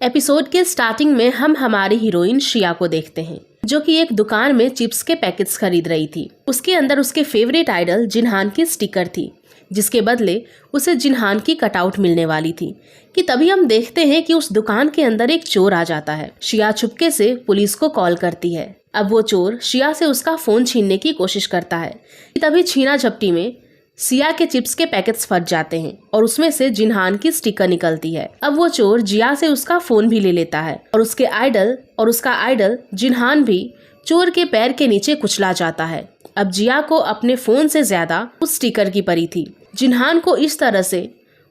Episode के starting में हम हमारी हीरोइन शिया को देखते हैं, जो कि एक दुकान में चिप्स के पैकेट्स खरीद रही थी। उसके अंदर उसके फेवरेट आइडल जिनहान की स्टिकर थी, जिसके बदले उसे जिनहान की कटआउट मिलने वाली थी। कि तभी हम देखते हैं कि उस दुकान के अंदर एक चोर आ जाता है। शिया चुपके से पुलिस को कॉल करती है। अब वो चोर शिया से उसका फोन छीनने की कोशिश करता है। तभी छीना झपटी में सिया के चिप्स के पैकेट्स फट जाते हैं और उसमें से जिनहान की स्टिकर निकलती है। अब वो चोर जिया से उसका फोन भी ले लेता है और उसका आइडल जिनहान भी चोर के पैर के नीचे कुचला जाता है। अब जिया को अपने फोन से ज्यादा उस स्टिकर की पड़ी थी। जिनहान को इस तरह से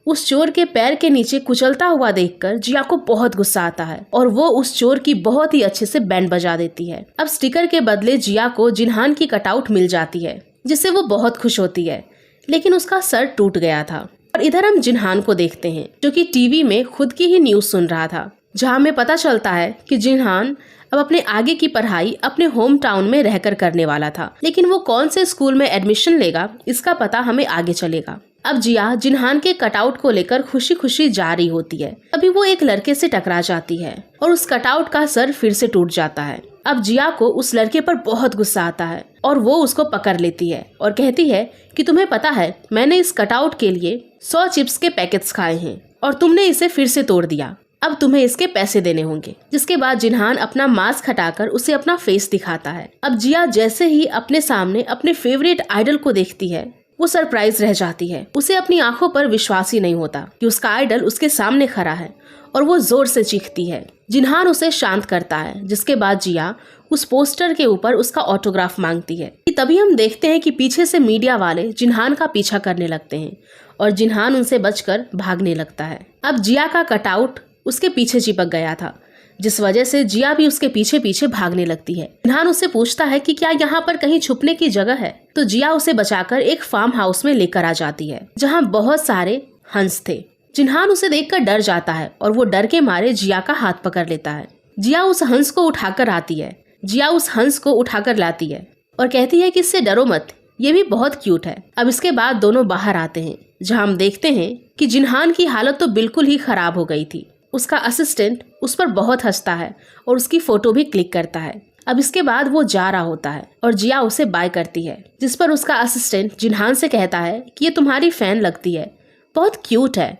उस चोर के पैर के नीचे कुचलता हुआ देखकर जिया को बहुत गुस्सा आता है और वो उस चोर की बहुत ही अच्छे से बैंड बजा देती है। अब स्टिकर के बदले जिया को जिनहान की कटआउट मिल जाती है, जिससे वो बहुत खुश होती है, लेकिन उसका सर टूट गया था। और इधर हम जिनहान को देखते हैं, जो कि टीवी में खुद की ही न्यूज सुन रहा था, जहां हमें पता चलता है कि जिनहान अब अपने आगे की पढ़ाई अपने होम टाउन में रहकर करने वाला था, लेकिन वो कौन से स्कूल में एडमिशन लेगा इसका पता हमें आगे चलेगा। अब जिया जिनहान के कटआउट को लेकर खुशी खुशी जा रही होती है। अभी वो एक लड़के से टकरा जाती है और उस कटआउट का सर फिर से टूट जाता है। अब जिया को उस लड़के पर बहुत गुस्सा आता है और वो उसको पकड़ लेती है और कहती है कि तुम्हें पता है, मैंने इस कटआउट के लिए 100 चिप्स के पैकेट्स खाए हैं और तुमने इसे फिर से तोड़ दिया। अब तुम्हें इसके पैसे देने होंगे। जिसके बाद जिनहान अपना मास्क हटाकर उसे अपना फेस दिखाता है। अब जिया जैसे ही अपने सामने अपने फेवरेट आइडल को देखती है, वो सरप्राइज रह जाती है। उसे अपनी आंखों पर विश्वास ही नहीं होता कि उसका आइडल उसके सामने खड़ा है और वो जोर से चीखती है। जिनहान उसे शांत करता है, जिसके बाद जिया उस पोस्टर के ऊपर उसका ऑटोग्राफ मांगती है। तभी हम देखते हैं कि पीछे से मीडिया वाले जिनहान का पीछा करने लगते हैं और जिनहान उनसे बचकर भागने लगता है। अब जिया का कटआउट उसके पीछे चिपक गया था, जिस वजह से जिया भी उसके पीछे पीछे भागने लगती है। जिनहान उससे पूछता है कि क्या यहाँ पर कहीं छुपने की जगह है, तो जिया उसे बचाकर एक फार्म हाउस में लेकर आ जाती है, जहाँ बहुत सारे हंस थे। जिनहान उसे देखकर डर जाता है और वो डर के मारे जिया का हाथ पकड़ लेता है। जिया उस हंस को उठाकर लाती है और कहती है कि इससे डरो मत, ये भी बहुत क्यूट है। अब इसके बाद दोनों बाहर आते हैं, जहाँ हम देखते हैं कि जिनहान की हालत तो बिल्कुल ही खराब हो गई थी। उसका असिस्टेंट उस पर बहुत हंसता है और उसकी फोटो भी क्लिक करता है। अब इसके बाद वो जा रहा होता है और जिया उसे बाय करती है, जिस पर उसका असिस्टेंट जिनहान से कहता है कि ये तुम्हारी फैन लगती है, बहुत क्यूट है।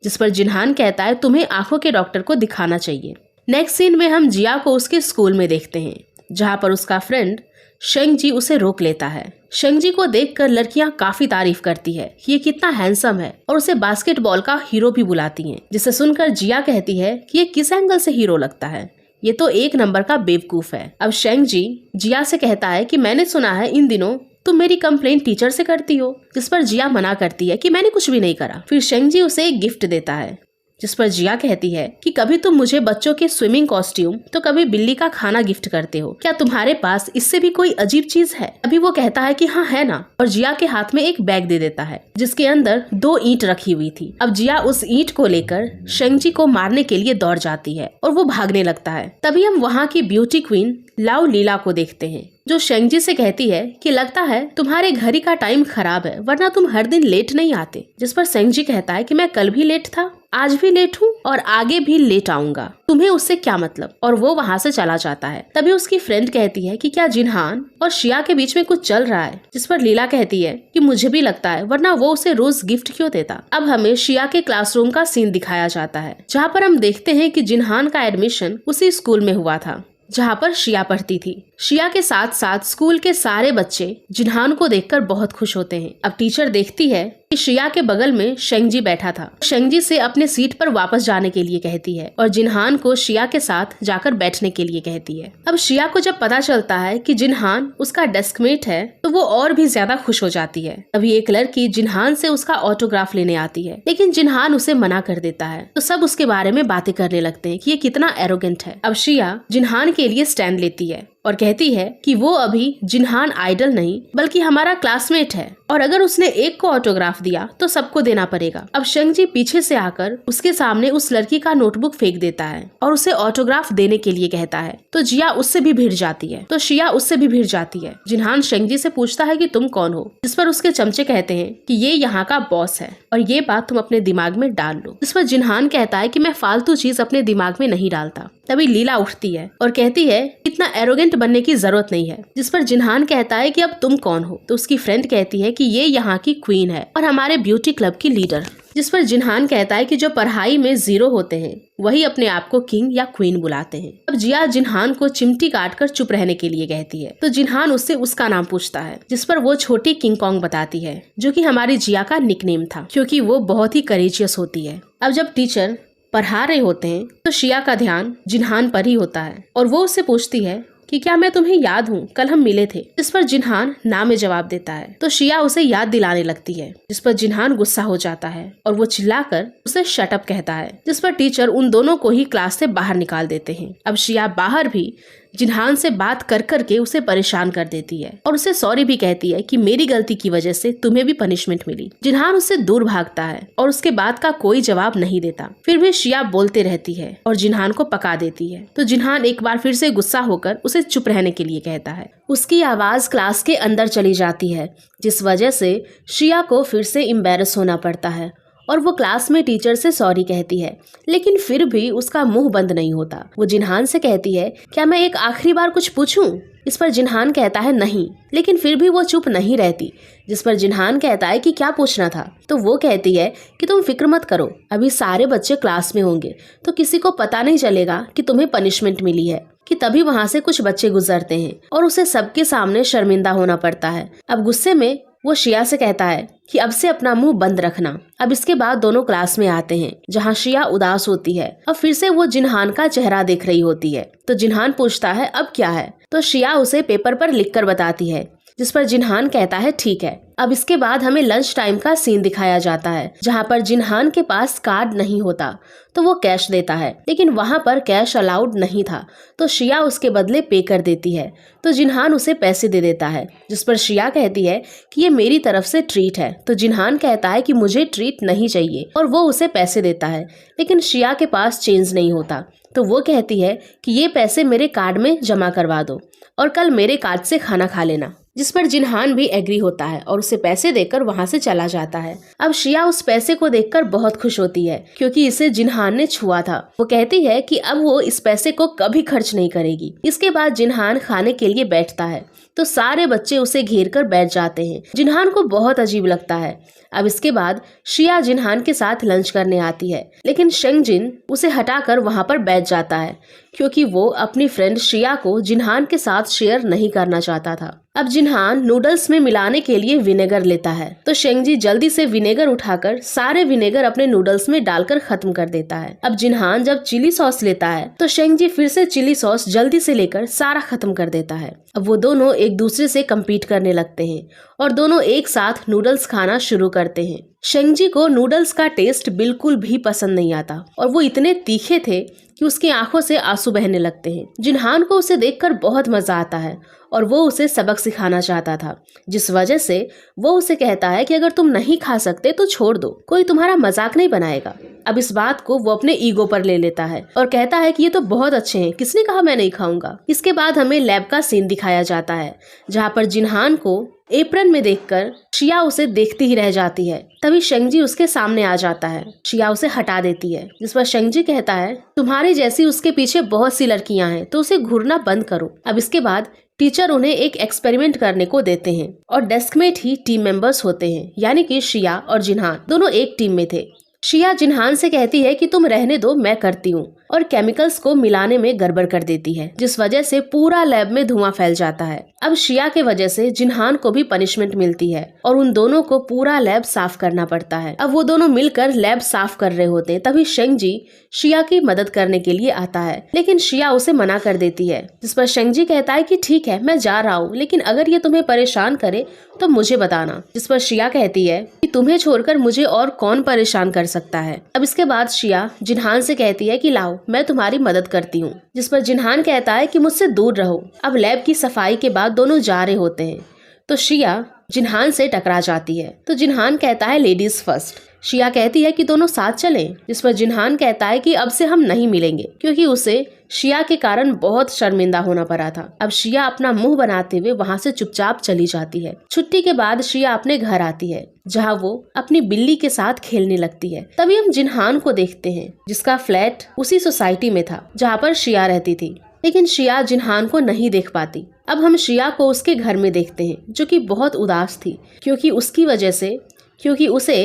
जिस पर जिनहान कहता है तुम्हें आंखों के डॉक्टर को दिखाना चाहिए। नेक्स्ट सीन में हम जिया को उसके स्कूल में देखते हैं, जहाँ पर उसका फ्रेंड शेंगजी उसे रोक लेता है। शेंगजी को देखकर लड़कियां काफी तारीफ करती है कि ये कितना हैंडसम है और उसे बास्केटबॉल का हीरो भी बुलाती हैं, जिसे सुनकर जिया कहती है कि ये किस एंगल से हीरो लगता है, ये तो एक नंबर का बेवकूफ है। अब शेंगजी जिया से कहता है कि मैंने सुना है इन दिनों तुम मेरी कंप्लेंट टीचर से करती हो, जिस पर जिया मना करती है कि मैंने कुछ भी नहीं करा। फिर शेंगजी उसे एक गिफ्ट देता है, जिस पर जिया कहती है कि कभी तुम मुझे बच्चों के स्विमिंग कॉस्ट्यूम तो कभी बिल्ली का खाना गिफ्ट करते हो, क्या तुम्हारे पास इससे भी कोई अजीब चीज है? अभी वो कहता है कि हाँ है ना, और जिया के हाथ में एक बैग दे देता है, जिसके अंदर 2 ईंट रखी हुई थी। अब जिया उस ईंट को लेकर शेंगजी को मारने के लिए दौड़ जाती है और वो भागने लगता है। तभी हम वहाँ की ब्यूटी क्वीन लाओ लीला को देखते हैं, जो शेंगजी से कहती है कि लगता है तुम्हारे घड़ी का टाइम खराब है, वरना तुम हर दिन लेट नहीं आते। जिस पर शेंगजी कहता है कि मैं कल भी लेट था, आज भी लेट हूँ और आगे भी लेट आऊंगा, तुम्हें उससे क्या मतलब? और वो वहाँ से चला जाता है। तभी उसकी फ्रेंड कहती है कि क्या जिनहान और शिया के बीच में कुछ चल रहा है? जिस पर लीला कहती है कि मुझे भी लगता है, वरना वो उसे रोज गिफ्ट क्यों देता? अब हमें शिया के क्लासरूम का सीन दिखाया जाता है, जहाँ पर हम देखते हैं कि जिनहान का एडमिशन उसी स्कूल में हुआ था जहाँ पर शिया पढ़ती थी। शिया के साथ साथ स्कूल के सारे बच्चे जिनहान को देखकर बहुत खुश होते हैं। अब टीचर देखती है कि शिया के बगल में शेंगजी बैठा था। शेंगजी से अपने सीट पर वापस जाने के लिए कहती है और जिनहान को शिया के साथ जाकर बैठने के लिए कहती है। अब शिया को जब पता चलता है कि जिनहान उसका डेस्कमेट है, तो वो और भी ज्यादा खुश हो जाती है। अभी एक लड़की जिनहान से उसका ऑटोग्राफ लेने आती है, लेकिन जिनहान उसे मना कर देता है। तो सब उसके बारे में बातें करने लगते हैं कि ये कितना एरोगेंट है। अब शिया जिनहान के लिए स्टैंड लेती है और कहती है कि वो अभी जिनहान आइडल नहीं बल्कि हमारा क्लासमेट है, और अगर उसने एक को ऑटोग्राफ दिया तो सबको देना पड़ेगा। अब शेंगजी पीछे से आकर उसके सामने उस लड़की का नोटबुक फेंक देता है और उसे ऑटोग्राफ देने के लिए कहता है, तो जिया उससे भी भिड़ जाती है, तो शिया उससे भी भिड़ जाती है। जिनहान शेंगजी से पूछता है कि तुम कौन हो, जिस पर उसके चमचे कहते हैं कि ये यहाँ का बॉस है और और ये बात तुम अपने दिमाग में डाल लो। इस पर जिन्हान कहता है कि मैं फालतू चीज अपने दिमाग में नहीं डालता। तभी लीला उठती है और कहती है इतना एरोगेंट बनने की जरूरत नहीं है। जिस पर जिन्हान कहता है कि अब तुम कौन हो? तो उसकी फ्रेंड कहती है कि ये यहाँ की क्वीन है और हमारे ब्यूटी क्लब की लीडर। जिस पर जिन्हान कहता है कि जो पढ़ाई में 0 होते हैं वही अपने आप को किंग या क्वीन बुलाते हैं। अब जिया जिन्हान को चिमटी काटकर चुप रहने के लिए कहती है तो जिन्हान उससे उसका नाम पूछता है, जिस पर वो छोटी किंग कॉन्ग बताती है, जो कि हमारी जिया का निकनेम था क्योंकि वो बहुत ही करेजियस होती है। अब जब टीचर पढ़ा रहे होते हैं तो शिया का ध्यान जिन्हान पर ही होता है और वो उससे पूछती है कि क्या मैं तुम्हें याद हूँ, कल हम मिले थे? जिस पर जिन्हान ना में जवाब देता है तो शिया उसे याद दिलाने लगती है, जिस पर जिन्हान गुस्सा हो जाता है और वो चिल्लाकर उसे शट अप कहता है, जिस पर टीचर उन दोनों को ही क्लास से बाहर निकाल देते हैं। अब शिया बाहर भी जिन्हान से बात कर करके उसे परेशान कर देती है और उसे सॉरी भी कहती है कि मेरी गलती की वजह से तुम्हें भी पनिशमेंट मिली। जिन्हान उससे दूर भागता है और उसके बात का कोई जवाब नहीं देता। फिर भी शिया बोलते रहती है और जिन्हान को पका देती है। तो जिन्हान एक बार फिर से गुस्सा होकर उसे चुप रहने के लिए कहता है। उसकी आवाज क्लास के अंदर चली जाती है, जिस वजह से शिया को फिर से एम्बैरस होना पड़ता है और वो क्लास में टीचर से सॉरी कहती है, लेकिन फिर भी उसका मुंह बंद नहीं होता। वो जिन्हान से कहती है क्या मैं एक आखिरी बार कुछ पूछूं? इस पर जिन्हान कहता है नहीं, लेकिन फिर भी वो चुप नहीं रहती। जिस पर जिन्हान कहता है कि क्या पूछना था? तो वो कहती है कि तुम फिक्र मत करो, अभी सारे बच्चे क्लास में होंगे तो किसी को पता नहीं चलेगा कि तुम्हें पनिशमेंट मिली है। कि तभी वहाँ से कुछ बच्चे गुजरते हैं और उसे सबके सामने शर्मिंदा होना पड़ता है। अब गुस्से में वो शिया से कहता है कि अब से अपना मुंह बंद रखना। अब इसके बाद दोनों क्लास में आते हैं, जहाँ शिया उदास होती है और फिर से वो जिन्हान का चेहरा देख रही होती है। तो जिन्हान पूछता है अब क्या है? तो शिया उसे पेपर पर लिखकर बताती है, जिस पर जिन्हान कहता है ठीक है। अब इसके बाद हमें लंच टाइम का सीन दिखाया जाता है, जहाँ पर जिन्हान के पास कार्ड नहीं होता तो वो कैश देता है, लेकिन वहाँ पर कैश अलाउड नहीं था तो शिया उसके बदले पे कर देती है। तो जिन्हान उसे पैसे दे देता है, जिस पर शिया कहती है कि ये मेरी तरफ से ट्रीट है। तो जिन्हान कहता है कि मुझे ट्रीट नहीं चाहिए और वो उसे पैसे देता है, लेकिन शिया के पास चेंज नहीं होता। तो वो कहती है कि ये पैसे मेरे कार्ड में जमा करवा दो और कल मेरे कार्ड से खाना खा लेना। जिस पर जिन्हान भी एग्री होता है और उसे पैसे देकर वहाँ से चला जाता है। अब शिया उस पैसे को देखकर बहुत खुश होती है क्योंकि इसे जिन्हान ने छुआ था। वो कहती है कि अब वो इस पैसे को कभी खर्च नहीं करेगी। इसके बाद जिन्हान खाने के लिए बैठता है तो सारे बच्चे उसे घेर कर बैठ जाते हैं। जिन्हान को बहुत अजीब लगता है। अब इसके बाद शिया जिन्हान के साथ लंच करने आती है, लेकिन शेंगजिन उसे हटाकर वहाँ पर बैठ जाता है क्योंकि वो अपनी फ्रेंड शिया को जिन्हान के साथ शेयर नहीं करना चाहता था। अब जिन्हान नूडल्स में मिलाने के लिए विनेगर लेता है तो शेंगजी जल्दी से विनेगर उठाकर सारे विनेगर अपने नूडल्स में डालकर खत्म कर देता है। अब जिन्हान जब चिली सॉस लेता है तो शेंगजी फिर से चिली सॉस जल्दी से लेकर सारा खत्म कर देता है। अब वो दोनों एक दूसरे से कम्पीट करने लगते हैं और दोनों एक साथ नूडल्स खाना शुरू करते हैं। शेंगजी को नूडल्स का टेस्ट बिल्कुल भी पसंद नहीं आता और वो इतने तीखे थे कि उसकी आंखों से आंसू बहने लगते हैं। जिन्हान को उसे देखकर बहुत मजा आता है और वो उसे सबक सिखाना चाहता था, जिस वजह से वो उसे कहता है कि अगर तुम नहीं खा सकते तो छोड़ दो, कोई तुम्हारा मजाक नहीं बनाएगा। अब इस बात को वो अपने ईगो पर ले लेता है और कहता है कि ये तो बहुत अच्छे हैं, किसने कहा मैं नहीं खाऊंगा। इसके बाद हमें लैब का सीन दिखाया जाता है, जहाँ पर जिन्हान को एप्रन में देखकर शिया उसे देखती ही रह जाती है। तभी शेंगजी उसके सामने आ जाता है। शिया उसे हटा देती है, जिस पर शेंगजी कहता है तुम्हारी जैसी उसके पीछे बहुत सी लड़कियां हैं तो उसे घूरना बंद करो। अब इसके बाद टीचर उन्हें एक एक्सपेरिमेंट करने को देते हैं और डेस्कमेट ही टीम मेंबर्स होते हैं, यानी कि शिया और जिन्हान दोनों एक टीम में थे। शिया जिन्हान से कहती है कि तुम रहने दो, मैं करती हूँ, और केमिकल्स को मिलाने में गड़बड़ कर देती है, जिस वजह से पूरा लैब में धुआं फैल जाता है। अब शिया के वजह से जिन्हान को भी पनिशमेंट मिलती है और उन दोनों को पूरा लैब साफ करना पड़ता है। अब वो दोनों मिलकर लैब साफ कर रहे होते हैं, तभी शेंगजी शिया की मदद करने के लिए आता है, लेकिन शिया उसे मना कर देती है, जिस पर शेंगजी कहता है कि ठीक है मैं जा रहा हूँ, लेकिन अगर ये तुम्हें परेशान करे तो मुझे बताना। जिस पर शिया कहती है कि तुम्हें छोड़कर मुझे और कौन परेशान कर सकता है। अब इसके बाद शिया जिन्हान से कहती है कि लाओ मैं तुम्हारी मदद करती हूँ, जिस पर जिन्हान कहता है कि मुझसे दूर रहो। अब लैब की सफाई के बाद दोनों जा रहे होते हैं तो शिया जिन्हान से टकरा जाती है तो जिन्हान कहता है लेडीज फर्स्ट। शिया कहती है कि दोनों साथ चलें, जिस पर जिनहान कहता है कि अब से हम नहीं मिलेंगे, क्योंकि उसे शिया के कारण बहुत शर्मिंदा होना पड़ा था। अब शिया अपना मुंह बनाते हुए वहाँ से चुपचाप चली जाती है। छुट्टी के बाद शिया अपने घर आती है, जहाँ वो अपनी बिल्ली के साथ खेलने लगती है। तभी हम जिनहान को देखते हैं, जिसका फ्लैट उसी सोसाइटी में था जहाँ पर शिया रहती थी, लेकिन शिया जिनहान को नहीं देख पाती। अब हम शिया को उसके घर में देखते हैं, जो कि बहुत उदास थी, क्योंकि उसे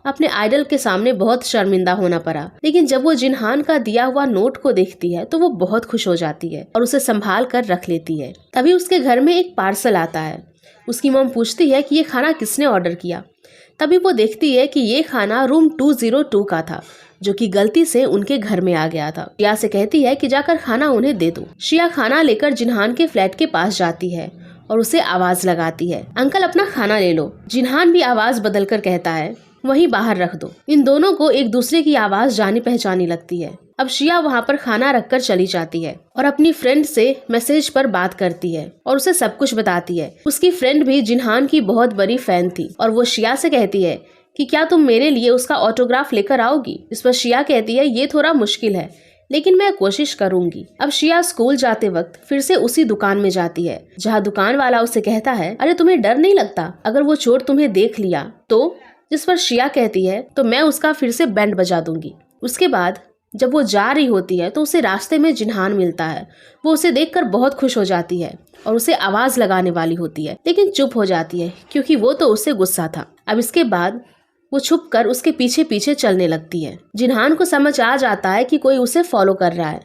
अपने आइडल के सामने बहुत शर्मिंदा होना पड़ा। लेकिन जब वो जिनहान का दिया हुआ नोट को देखती है तो वो बहुत खुश हो जाती है और उसे संभाल कर रख लेती है। तभी उसके घर में एक पार्सल आता है। उसकी मॉम पूछती है कि ये खाना किसने ऑर्डर किया। तभी वो देखती है कि ये खाना रूम 202 का था, जो कि गलती से उनके घर में आ गया था। शिया से कहती है कि जाकर खाना उन्हें दे दो। शिया खाना लेकर जिनहान के फ्लैट के पास जाती है और उसे आवाज लगाती है, अंकल अपना खाना ले लो। जिनहान भी आवाज बदल कर कहता है, वहीं बाहर रख दो। इन दोनों को एक दूसरे की आवाज जानी पहचानी लगती है। अब शिया वहाँ पर खाना रखकर चली जाती है और अपनी फ्रेंड से मैसेज पर बात करती है और उसे सब कुछ बताती है। उसकी फ्रेंड भी जिनहान की बहुत बड़ी फैन थी और वो शिया से कहती है कि क्या तुम मेरे लिए उसका ऑटोग्राफ लेकर आओगी। इस पर शिया कहती है, ये थोड़ा मुश्किल है, लेकिन मैं कोशिश करूंगी। अब शिया स्कूल जाते वक्त फिर से उसी दुकान में जाती है, जहाँ दुकान वाला उसे कहता है, अरे तुम्हें डर नहीं लगता अगर वो चोर तुम्हें देख लिया तो? जिस पर शिया कहती है, तो मैं उसका फिर से बैंड बजा दूंगी। उसके बाद जब वो जा रही होती है तो उसे रास्ते में जिनहान मिलता है। वो उसे देखकर बहुत खुश हो जाती है और उसे आवाज लगाने वाली होती है, लेकिन चुप हो जाती है क्योंकि वो तो उससे गुस्सा था। अब इसके बाद वो छुप कर उसके पीछे पीछे चलने लगती है। जिनहान को समझ आ जाता है कि कोई उसे फॉलो कर रहा है।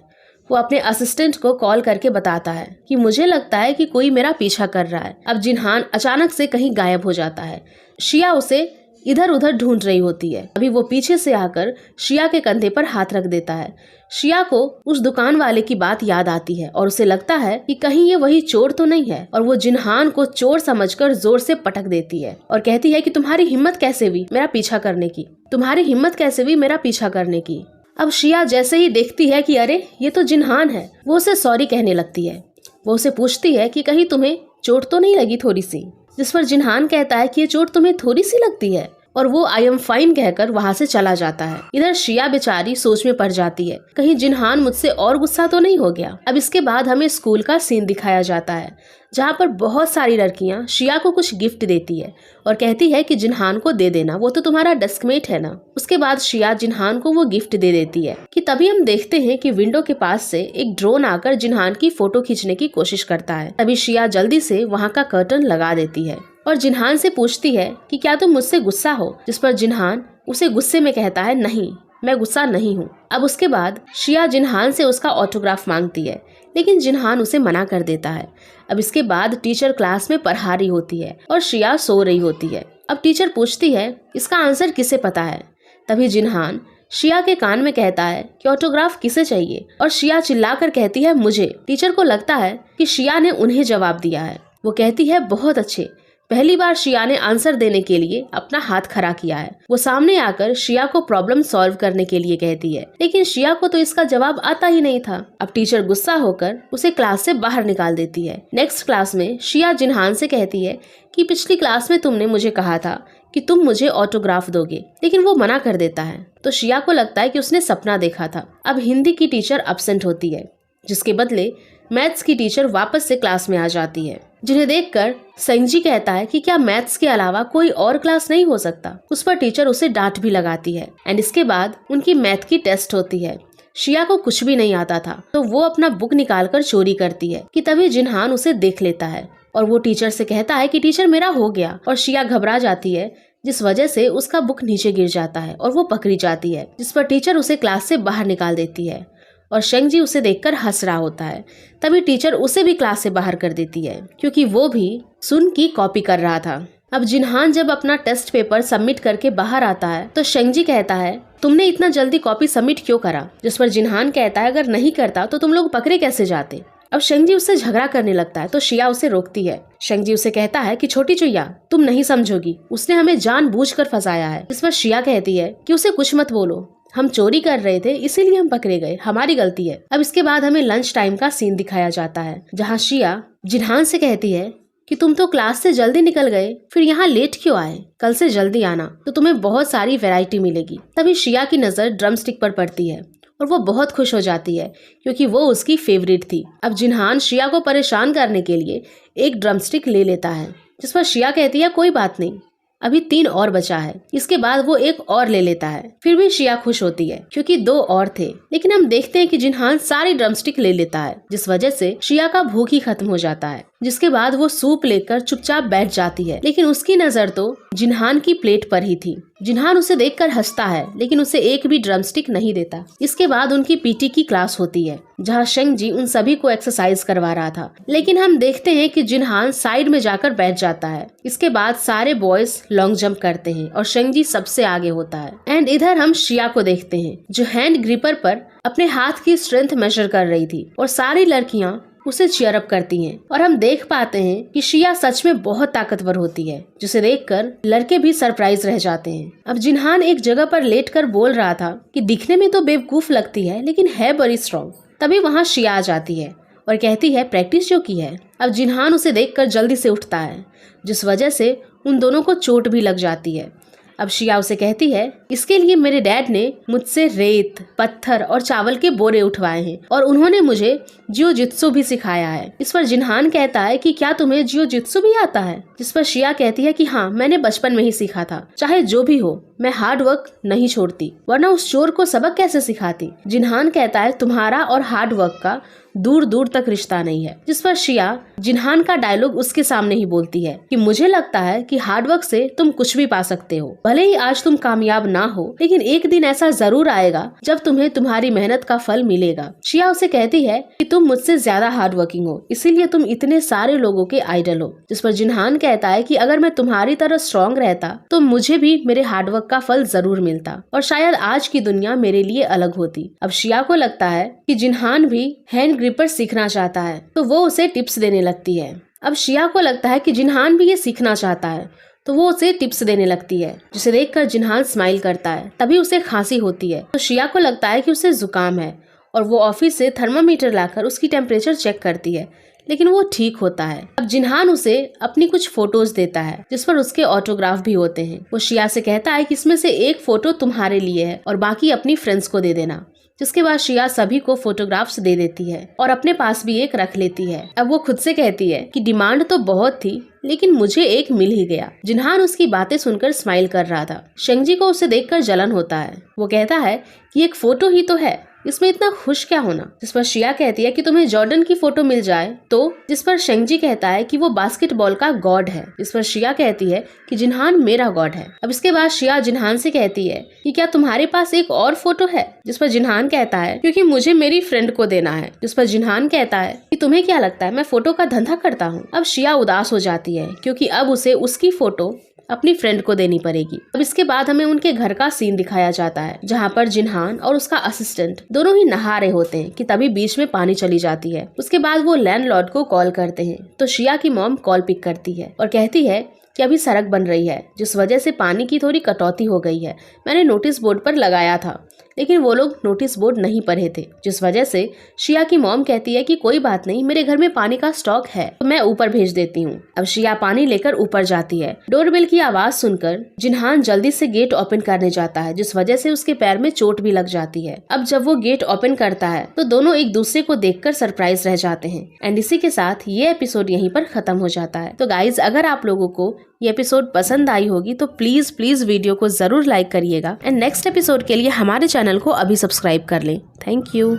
वो अपने असिस्टेंट को कॉल करके बताता है कि मुझे लगता है कि कोई मेरा पीछा कर रहा है। अब जिनहान अचानक से कहीं गायब हो जाता है। शिया उसे इधर उधर ढूंढ रही होती है। अभी वो पीछे से आकर शिया के कंधे पर हाथ रख देता है। शिया को उस दुकान वाले की बात याद आती है और उसे लगता है कि कहीं ये वही चोर तो नहीं है, और वो जिनहान को चोर समझकर जोर से पटक देती है और कहती है कि तुम्हारी हिम्मत कैसे हुई मेरा पीछा करने की, तुम्हारी हिम्मत कैसे हुई मेरा पीछा करने की। अब शिया जैसे ही देखती है कि अरे ये तो जिनहान है, वो उसे सॉरी कहने लगती है। वो उसे पूछती है कि कहीं तुम्हें चोट तो नहीं लगी थोड़ी सी, जिस पर जिनहान कहता है कि ये चोट तुम्हें थोड़ी सी लगती है, और वो आई एम फाइन कहकर वहाँ से चला जाता है। इधर शिया बेचारी सोच में पड़ जाती है, कहीं जिनहान मुझसे और गुस्सा तो नहीं हो गया। अब इसके बाद हमें स्कूल का सीन दिखाया जाता है, जहाँ पर बहुत सारी लड़कियाँ शिया को कुछ गिफ्ट देती है और कहती है कि जिनहान को दे देना, वो तो तुम्हारा डेस्कमेट है ना। उसके बाद शिया जिनहान को वो गिफ्ट दे देती है कि तभी हम देखते हैं कि विंडो के पास से एक ड्रोन आकर जिनहान की फोटो खींचने की कोशिश करता है। तभी शिया जल्दी से वहाँ का कर्टन लगा देती है और जिनहान से पूछती है कि क्या तुम मुझसे गुस्सा हो, जिस पर जिनहान उसे गुस्से में कहता है, नहीं मैं गुस्सा नहीं हूँ। अब उसके बाद शिया जिनहान से उसका ऑटोग्राफ मांगती है, लेकिन जिनहान उसे मना कर देता है। अब इसके बाद टीचर क्लास में पढ़ा रही होती है और शिया सो रही होती है। अब टीचर पूछती है इसका आंसर किसे पता है। तभी जिनहान शिया के कान में कहता है कि ऑटोग्राफ किसे चाहिए, और शिया चिल्लाकर कहती है मुझे। टीचर को लगता है कि शिया ने उन्हें जवाब दिया है। वो कहती है बहुत अच्छे। पहली बार शिया ने आंसर देने के लिए अपना हाथ खड़ा किया है। वो सामने आकर शिया को प्रॉब्लम सॉल्व करने के लिए कहती है, लेकिन शिया को तो इसका जवाब आता ही नहीं था। अब टीचर गुस्सा होकर उसे क्लास से बाहर निकाल देती है। नेक्स्ट क्लास में शिया जिनहान से कहती है कि पिछली क्लास में तुमने मुझे कहा था कि तुम मुझे ऑटोग्राफ दोगे, लेकिन वो मना कर देता है। तो शिया को लगता है कि उसने सपना देखा था। अब हिंदी की टीचर एब्सेंट होती है, जिसके बदले मैथ्स की टीचर वापस से क्लास में आ जाती है, जिन्हें देखकर संजी कहता है कि क्या मैथ्स के अलावा कोई और क्लास नहीं हो सकता। उस पर टीचर उसे डांट भी लगाती है। एंड इसके बाद उनकी मैथ की टेस्ट होती है। शिया को कुछ भी नहीं आता था, तो वो अपना बुक निकालकर चोरी करती है कि तभी जिनहान उसे देख लेता है और वो टीचर से कहता है कि टीचर मेरा हो गया, और शिया घबरा जाती है, जिस वजह से उसका बुक नीचे गिर जाता है और वो पकड़ी जाती है, जिस पर टीचर उसे क्लास से बाहर निकाल देती है और शेंगजी उसे देखकर हंस रहा होता है। तभी टीचर उसे भी क्लास से बाहर कर देती है, क्योंकि वो भी सुन की कॉपी कर रहा था। अब जिनहान जब अपना टेस्ट पेपर सबमिट करके बाहर आता है तो शेंगजी कहता है तुमने इतना जल्दी कॉपी सबमिट क्यों करा, जिस पर जिनहान कहता है अगर नहीं करता तो तुम लोग पकड़े कैसे जाते। अब शेंगजी उससे झगड़ा करने लगता है तो शिया उसे रोकती है। शेंगजी उसे कहता है कि छोटी चुईया तुम नहीं समझोगी, उसने हमें जानबूझकर फंसाया है। इस पर शिया कहती है कि उसे कुछ मत बोलो, हम चोरी कर रहे थे इसीलिए हम पकड़े गए, हमारी गलती है। अब इसके बाद हमें लंच टाइम का सीन दिखाया जाता है, जहाँ शिया जिनहान से कहती है कि तुम तो क्लास से जल्दी निकल गए, फिर यहाँ लेट क्यों आए? कल से जल्दी आना तो तुम्हें बहुत सारी वैरायटी मिलेगी। तभी शिया की नजर ड्रमस्टिक पर पड़ती है और वो बहुत खुश हो जाती है क्योंकि वो उसकी फेवरेट थी। अब जिनहान शिया को परेशान करने के लिए एक ड्रमस्टिक ले लेता है, जिस पर शिया कहती है कोई बात नहीं, अभी 3 और बचा है। इसके बाद वो एक और ले लेता है। फिर भी शिया खुश होती है क्योंकि 2 और थे। लेकिन हम देखते हैं कि जिनहान सारी ड्रमस्टिक ले लेता है, जिस वजह से शिया का भूख ही खत्म हो जाता है। जिसके बाद वो सूप लेकर चुपचाप बैठ जाती है, लेकिन उसकी नजर तो जिनहान की प्लेट पर ही थी। जिनहान उसे देखकर हंसता है, लेकिन उसे एक भी ड्रमस्टिक नहीं देता। इसके बाद उनकी पीटी की क्लास होती है, जहाँ शेंगजी उन सभी को एक्सरसाइज करवा रहा था। लेकिन हम देखते हैं कि जिनहान साइड में जाकर बैठ जाता है। इसके बाद सारे बॉयज लॉन्ग जंप करते हैं और शेंगजी सबसे आगे होता है। एंड इधर हम शिया को देखते हैं, जो हैंड ग्रिपर पर अपने हाथ की स्ट्रेंथ मेजर कर रही थी और सारी लड़कियां उसे चीयर अप करती हैं। और हम देख पाते हैं कि शिया सच में बहुत ताकतवर होती है, जिसे देखकर लड़के भी सरप्राइज रह जाते हैं। अब जिनहान एक जगह पर लेटकर बोल रहा था कि दिखने में तो बेवकूफ लगती है, लेकिन है बड़ी स्ट्रॉन्ग। तभी वहाँ शिया आ जाती है और कहती है प्रैक्टिस जो की है। अब जिनहान उसे देखकर जल्दी से उठता है, जिस वजह से उन दोनों को चोट भी लग जाती है। अब शिया उसे कहती है इसके लिए मेरे डैड ने मुझसे रेत, पत्थर और चावल के बोरे उठवाए हैं और उन्होंने मुझे जियो जित्सु भी सिखाया है। इस पर जिनहान कहता है कि क्या तुम्हें जियो जित्सु भी आता है? जिस पर शिया कहती है कि हाँ, मैंने बचपन में ही सीखा था। चाहे जो भी हो, मैं हार्ड वर्क नहीं छोड़ती, वरना उस चोर को सबक कैसे सिखाती। जिनहान कहता है तुम्हारा और हार्ड वर्क का दूर दूर तक रिश्ता नहीं है। जिस पर शिया जिनहान का डायलॉग उसके सामने ही बोलती है कि मुझे लगता है कि हार्डवर्क से तुम कुछ भी पा सकते हो। भले ही आज तुम कामयाब ना हो, लेकिन एक दिन ऐसा जरूर आएगा जब तुम्हें तुम्हारी मेहनत का फल मिलेगा। शिया उसे कहती है कि तुम मुझसे ज्यादा हार्ड वर्किंग हो, इसीलिए तुम इतने सारे लोगों के आइडल हो। जिस पर जिनहान कहता है कि अगर मैं तुम्हारी तरह स्ट्रॉन्ग रहता तो मुझे भी मेरे हार्डवर्क का फल जरूर मिलता और शायद आज की दुनिया मेरे लिए अलग होती। अब शिया को लगता है कि जिनहान भी हैंड ग्रिपर सीखना चाहता है, तो वो उसे टिप्स देने लगती है। अब शिया को लगता है कि जिनहान भी ये सीखना चाहता है, तो वो उसे टिप्स देने लगती है, जिसे देखकर जिनहान स्माइल करता है। तभी उसे खांसी होती है, तो शिया को लगता है कि उसे जुकाम है और वो ऑफिस से थर्मामीटर लाकर उसकी टेम्परेचर चेक करती है, लेकिन वो ठीक होता है। अब जिनहान उसे अपनी कुछ फोटोज देता है, जिस पर उसके ऑटोग्राफ भी होते हैं। वो शिया से कहता है कि इसमें से एक फोटो तुम्हारे लिए है और बाकी अपनी फ्रेंड्स को दे देना। जिसके बाद शिया सभी को फोटोग्राफ्स दे देती है और अपने पास भी एक रख लेती है। अब वो खुद से कहती है कि डिमांड तो बहुत थी, लेकिन मुझे एक मिल ही गया। जिनहान उसकी बातें सुनकर स्माइल कर रहा था। शेंगजी को उसे देखकर जलन होता है। वो कहता है कि एक फोटो ही तो है, इसमें इतना खुश क्या होना। जिस पर शिया कहती है कि तुम्हें जॉर्डन की फोटो मिल जाए तो। जिस पर शेंगजी कहता है कि वो बास्केटबॉल का गॉड है। इस पर शिया कहती है कि जिनहान मेरा गॉड है। अब इसके बाद शिया जिनहान से कहती है कि क्या तुम्हारे पास एक और फोटो है? जिस पर जिनहान कहता है क्योंकि मुझे मेरी फ्रेंड को देना है। जिस पर जिनहान कहता है कि तुम्हें क्या लगता है मैं फोटो का धंधा करता हूँ? अब शिया उदास हो जाती है क्योंकि अब उसे उसकी फोटो अपनी फ्रेंड को देनी पड़ेगी। अब इसके बाद हमें उनके घर का सीन दिखाया जाता है, जहाँ पर जिनहान और उसका असिस्टेंट दोनों ही नहा रहे होते हैं कि तभी बीच में पानी चली जाती है। उसके बाद वो लैंडलॉर्ड को कॉल करते हैं, तो शिया की मॉम कॉल पिक करती है और कहती है कि अभी सड़क बन रही है, जिस वजह से पानी की थोड़ी कटौती हो गई है। मैंने नोटिस बोर्ड पर लगाया था, लेकिन वो लोग नोटिस बोर्ड नहीं पढ़े थे, जिस वजह से शिया की मॉम कहती है कि कोई बात नहीं, मेरे घर में पानी का स्टॉक है, तो मैं ऊपर भेज देती हूँ। अब शिया पानी लेकर ऊपर जाती है। डोरबेल की आवाज सुनकर जिनहान जल्दी से गेट ओपन करने जाता है, जिस वजह से उसके पैर में चोट भी लग जाती है। अब जब वो गेट ओपन करता है तो दोनों एक दूसरे को देखकर सरप्राइज रह जाते हैं। एंड इसी के साथ ये एपिसोड यहीं पर खत्म हो जाता है। तो गाइज, अगर आप लोगों को ये एपिसोड पसंद आई होगी तो प्लीज वीडियो को जरूर लाइक करिएगा एंड नेक्स्ट एपिसोड के लिए हमारे चैनल को अभी सब्सक्राइब कर लें। Thank you.